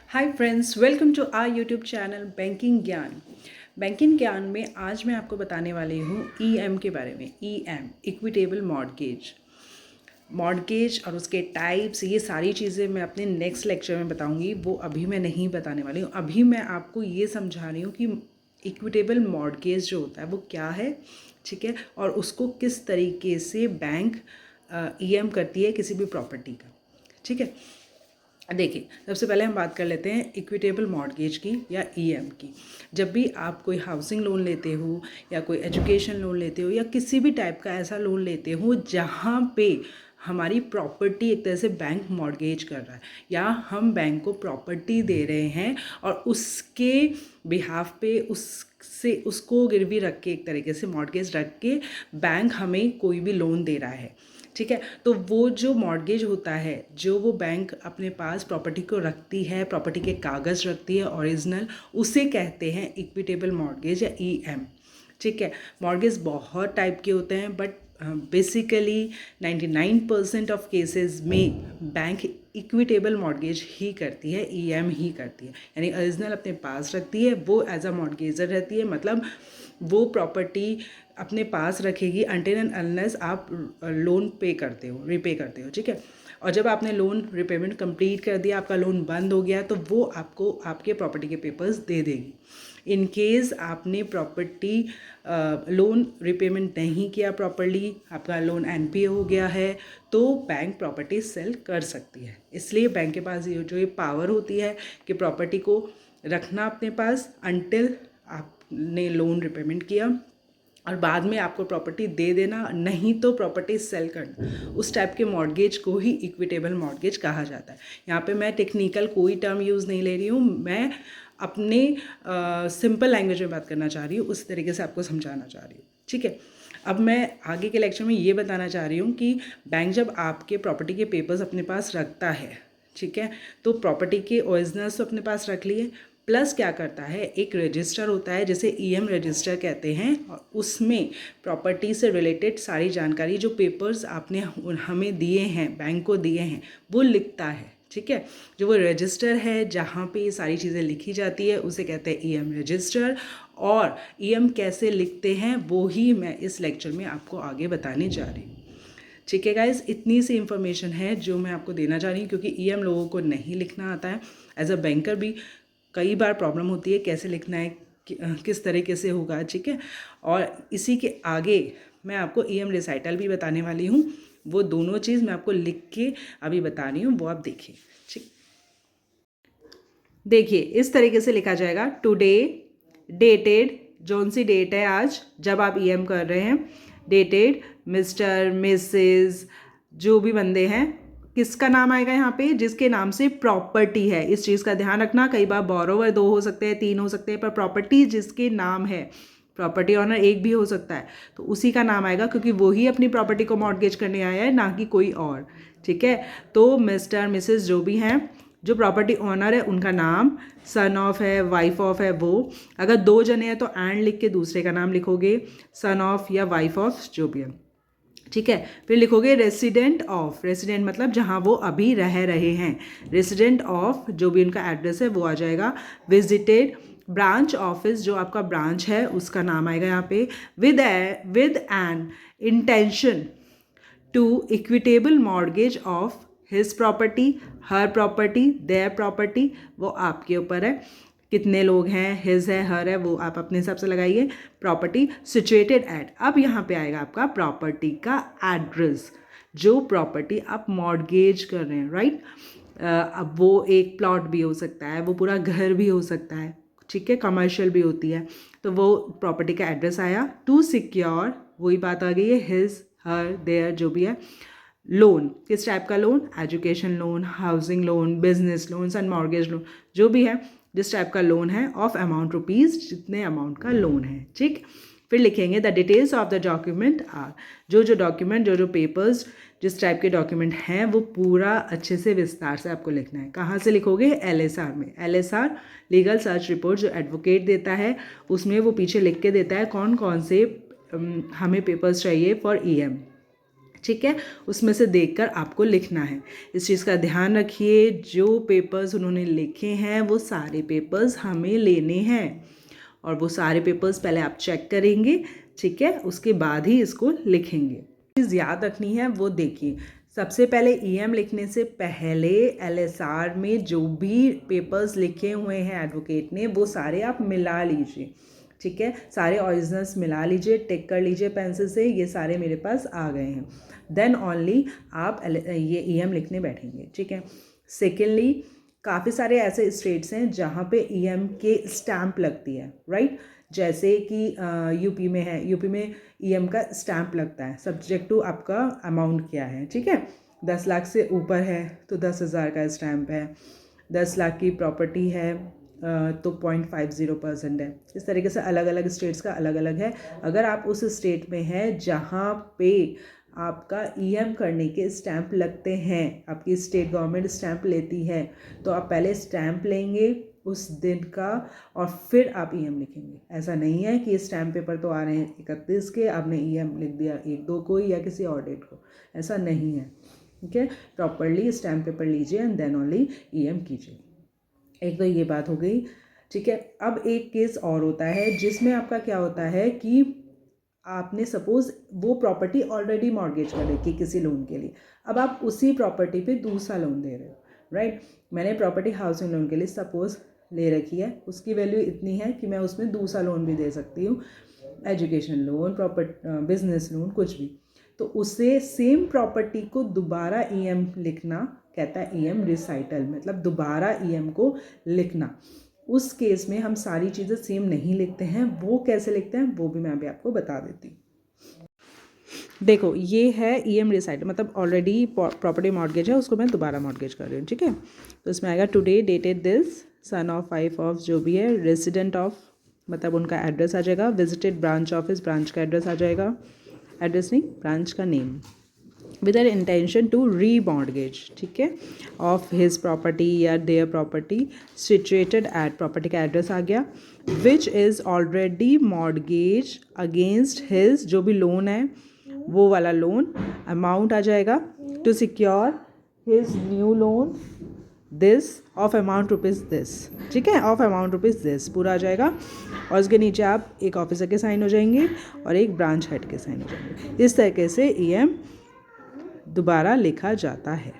Hi friends, welcome to our YouTube channel banking ज्ञान। Banking ज्ञान में आज मैं आपको बताने वाली हूँ ईएम के बारे में। ईएम इक्विटेबल मॉर्गेज और उसके टाइप्स, ये सारी चीज़ें मैं अपने नेक्स्ट लेक्चर में बताऊँगी, वो अभी मैं नहीं बताने वाली हूँ। अभी मैं आपको ये समझा रही हूँ कि इक्विटेबल मॉर्गेज जो होता है वो क्या है, ठीक है, और उसको किस तरीके से बैंक ईएम करती है किसी भी प्रॉपर्टी का, ठीक है। देखिए, सबसे पहले हम बात कर लेते हैं इक्विटेबल मॉर्गेज की या ईएम की। जब भी आप कोई हाउसिंग लोन लेते हो या कोई एजुकेशन लोन लेते हो या किसी भी टाइप का ऐसा लोन लेते हो जहाँ पे हमारी प्रॉपर्टी एक तरह से बैंक मॉर्गेज कर रहा है या हम बैंक को प्रॉपर्टी दे रहे हैं और उसके बिहाफ पे उससे उसको गिरवी रख के, एक तरीके से मॉर्गेज रख के बैंक हमें कोई भी लोन दे रहा है, ठीक है। तो वो जो मॉर्गेज होता है, जो वो बैंक अपने पास प्रॉपर्टी को रखती है, प्रॉपर्टी के कागज़ रखती है ओरिजिनल, उसे कहते हैं इक्विटेबल मॉर्गेज या ईएम, ठीक है। मॉर्गेज बहुत टाइप के होते हैं बट बेसिकली 99% ऑफ केसेस में बैंक इक्विटेबल मॉर्गेज ही करती है, ईएम ही करती है। यानी ओरिजिनल अपने पास रखती है, वो एज अ मॉर्गेजर रहती है, मतलब वो प्रॉपर्टी अपने पास रखेगी अनटिल एंड अनलेस आप लोन पे करते हो, रीपे करते हो, ठीक है। और जब आपने लोन रिपेमेंट कंप्लीट कर दिया, आपका लोन बंद हो गया, तो वो आपको आपके प्रॉपर्टी के पेपर्स दे देगी। इन केस आपने प्रॉपर्टी लोन रिपेमेंट नहीं किया प्रॉपर्ली, आपका लोन एनपीए हो गया है, तो बैंक प्रॉपर्टी सेल कर सकती है। इसलिए बैंक के पास ये पावर होती है कि प्रॉपर्टी को रखना अपने पास अनटिल आपने लोन रिपेमेंट किया और बाद में आपको प्रॉपर्टी दे देना, नहीं तो प्रॉपर्टी सेल करना। उस टाइप के मॉर्गेज को ही इक्विटेबल मॉर्गेज कहा जाता है। यहाँ पे मैं टेक्निकल कोई टर्म यूज़ नहीं ले रही हूँ, मैं अपने सिंपल लैंग्वेज में बात करना चाह रही हूँ, उस तरीके से आपको समझाना चाह रही हूँ, ठीक है। अब मैं आगे के लेक्चर में ये बताना चाह रही हूँ कि बैंक जब आपके प्रॉपर्टी के पेपर्स अपने पास रखता है, ठीक है, तो प्रॉपर्टी के ओरिजिनल्स तो अपने पास रख लिए, प्लस क्या करता है, एक रजिस्टर होता है जिसे ईएम रजिस्टर कहते हैं, और उसमें प्रॉपर्टी से रिलेटेड सारी जानकारी, जो पेपर्स आपने हमें दिए हैं, बैंक को दिए हैं, वो लिखता है, ठीक है। जो वो रजिस्टर है जहाँ पे ये सारी चीज़ें लिखी जाती है, उसे कहते हैं ईएम रजिस्टर। और ईएम कैसे लिखते हैं वो ही मैं इस लेक्चर में आपको आगे बताने जा रही हूँ, ठीक है गाइज। इतनी सी इन्फॉर्मेशन है जो मैं आपको देना चाह रही हूँ, क्योंकि ईएम लोगों को नहीं लिखना आता है। एज अ बैंकर भी कई बार प्रॉब्लम होती है कैसे लिखना है, किस तरीके से होगा, ठीक है। और इसी के आगे मैं आपको ईएम रिसाइटल भी बताने वाली हूँ। वो दोनों चीज़ मैं आपको लिख के अभी बता रही हूँ, वो आप देखिए, ठीक। देखिए, इस तरीके से लिखा जाएगा, टुडे डेटेड, जौन सी डेट है आज जब आप ईएम कर रहे हैं, डेटेड मिस्टर मिसेस, जो भी बंदे हैं, किसका नाम आएगा यहाँ पे, जिसके नाम से प्रॉपर्टी है। इस चीज़ का ध्यान रखना, कई बार बोरोवर 2 हो सकते हैं, 3 हो सकते हैं, पर प्रॉपर्टी जिसके नाम है, प्रॉपर्टी ऑनर एक भी हो सकता है, तो उसी का नाम आएगा, क्योंकि वो ही अपनी प्रॉपर्टी को मॉर्गेज करने आया है, ना कि कोई और, ठीक है। तो मिस्टर मिसेस जो भी हैं, जो प्रॉपर्टी ओनर है उनका नाम, सन ऑफ है, वाइफ ऑफ है, वो अगर 2 जने हैं तो एंड लिख के दूसरे का नाम लिखोगे, सन ऑफ या वाइफ ऑफ जो भी है, ठीक है। फिर लिखोगे रेसिडेंट ऑफ, रेसिडेंट मतलब जहाँ वो अभी रह रहे हैं, रेसिडेंट ऑफ जो भी उनका एड्रेस है वो आ जाएगा। विजिटेड, ब्रांच ऑफिस जो आपका ब्रांच है उसका नाम आएगा यहाँ पे। With an intention to equitable mortgage of his property, her property, their property, वो आपके ऊपर है, कितने लोग हैं, हिज है, हर है, वो आप अपने हिसाब से लगाइए। प्रॉपर्टी सिचुएटेड एट, अब यहाँ पे आएगा आपका प्रॉपर्टी का एड्रेस, जो प्रॉपर्टी आप मॉर्गेज कर रहे हैं, राइट। अब वो एक प्लॉट भी हो सकता है, वो पूरा घर भी हो सकता है, ठीक है, कमर्शियल भी होती है, तो वो प्रॉपर्टी का एड्रेस आया। टू सिक्योर, वही बात आ गई है, हिज, हर, देयर, जो भी है। लोन, किस टाइप का loan, education loan, housing loan, business loan, सन मॉर्गेज लोन, जो भी है, जिस टाइप का लोन है, ऑफ अमाउंट रुपीज़, जितने अमाउंट का लोन है, ठीक। फिर लिखेंगे the details of the document are, जो डॉक्यूमेंट, जो पेपर्स, जिस टाइप के डॉक्यूमेंट हैं, वो पूरा अच्छे से विस्तार से आपको लिखना है। कहाँ से लिखोगे, एलएसआर में। एलएसआर लीगल सर्च रिपोर्ट जो एडवोकेट देता है, उसमें वो पीछे लिख के देता है कौन कौन से हमें पेपर्स चाहिए फॉर ईएम, ठीक है, उसमें से देखकर आपको लिखना है। इस चीज़ का ध्यान रखिए, जो पेपर्स उन्होंने लिखे हैं वो सारे पेपर्स हमें लेने हैं और वो सारे पेपर्स पहले आप चेक करेंगे, ठीक है, उसके बाद ही इसको लिखेंगे। चीज़ याद रखनी है वो देखिए, सबसे पहले ईएम लिखने से पहले एलएसआर में जो भी पेपर्स लिखे हुए हैं एडवोकेट ने वो सारे आप मिला लीजिए, ठीक है, सारे ओरिजिनल्स मिला लीजिए, टिक कर लीजिए पेंसिल से, ये सारे मेरे पास आ गए हैं, देन ओनली आप ये ईएम लिखने बैठेंगे, ठीक है। सेकेंडली, काफ़ी सारे ऐसे स्टेट्स हैं जहाँ पे ईएम के स्टैम्प लगती है, राइट, जैसे कि यूपी में है, यूपी में ईएम का स्टैम्प लगता है सब्जेक्ट टू आपका अमाउंट क्या है, ठीक है, 10 लाख से ऊपर है तो 10,000 का स्टैम्प है, 10 लाख की प्रॉपर्टी है तो 0.50% है। इस तरीके से अलग अलग स्टेट्स का अलग अलग है। अगर आप उस स्टेट में हैं जहाँ पे आपका ईएम करने के स्टैंप लगते हैं, आपकी स्टेट गवर्नमेंट स्टैंप लेती है, तो आप पहले स्टैंप लेंगे उस दिन का और फिर आप ईएम लिखेंगे। ऐसा नहीं है कि स्टैंप पेपर तो आ रहे हैं 31 के, आपने ईएम लिख दिया 1-2 को या किसी और डेट को, ऐसा नहीं है, ठीक है। प्रॉपरली स्टैंप पेपर लीजिए एंड देन ओनली ईएम कीजिए। एक तो ये बात हो गई, ठीक है। अब एक केस और होता है जिसमें आपका क्या होता है कि आपने सपोज़ वो प्रॉपर्टी ऑलरेडी मॉर्गेज कर रखी किसी लोन के लिए, अब आप उसी प्रॉपर्टी पे दूसरा लोन दे रहे हो, राइट। मैंने प्रॉपर्टी हाउसिंग लोन के लिए सपोज़ ले रखी है, उसकी वैल्यू इतनी है कि मैं उसमें दूसरा लोन भी दे सकती हूँ, एजुकेशन लोन, बिजनेस लोन, कुछ भी। तो उससे सेम प्रॉपर्टी को दोबारा ईएम लिखना कहता है ईएम रिसाइटल, मतलब दोबारा ईएम को लिखना। उस केस में हम सारी चीज़ें सेम नहीं लिखते हैं, वो कैसे लिखते हैं वो भी मैं अभी आपको बता देती हूँ। देखो, ये है ईएम रिसाइटल, मतलब ऑलरेडी प्रॉपर्टी मॉर्गेज है, उसको मैं दोबारा मॉर्गेज कर रही हूँ, ठीक है। तो इसमें आएगा today dated this, son of, wife of, जो भी है, रेसिडेंट ऑफ, मतलब उनका एड्रेस आ जाएगा, विजिटेड ब्रांच ऑफिस, ब्रांच का एड्रेस आ जाएगा, एड्रेस नहीं, ब्रांच का name, with an intention to remortgage, ठीक है, ऑफ हिज प्रॉपर्टी या their property situated at, property का एड्रेस आ गया, which is already mortgage against his, जो भी लोन है वो वाला लोन, अमाउंट आ जाएगा, to secure his new loan, this of amount rupees this, ठीक है, ऑफ अमाउंट रुपीज़ दिस पूरा आ जाएगा। और उसके नीचे आप एक ऑफिसर के साइन हो जाएंगे और एक ब्रांच हेड के साइन हो जाएंगे। इस तरीके से ईएम दोबारा लिखा जाता है।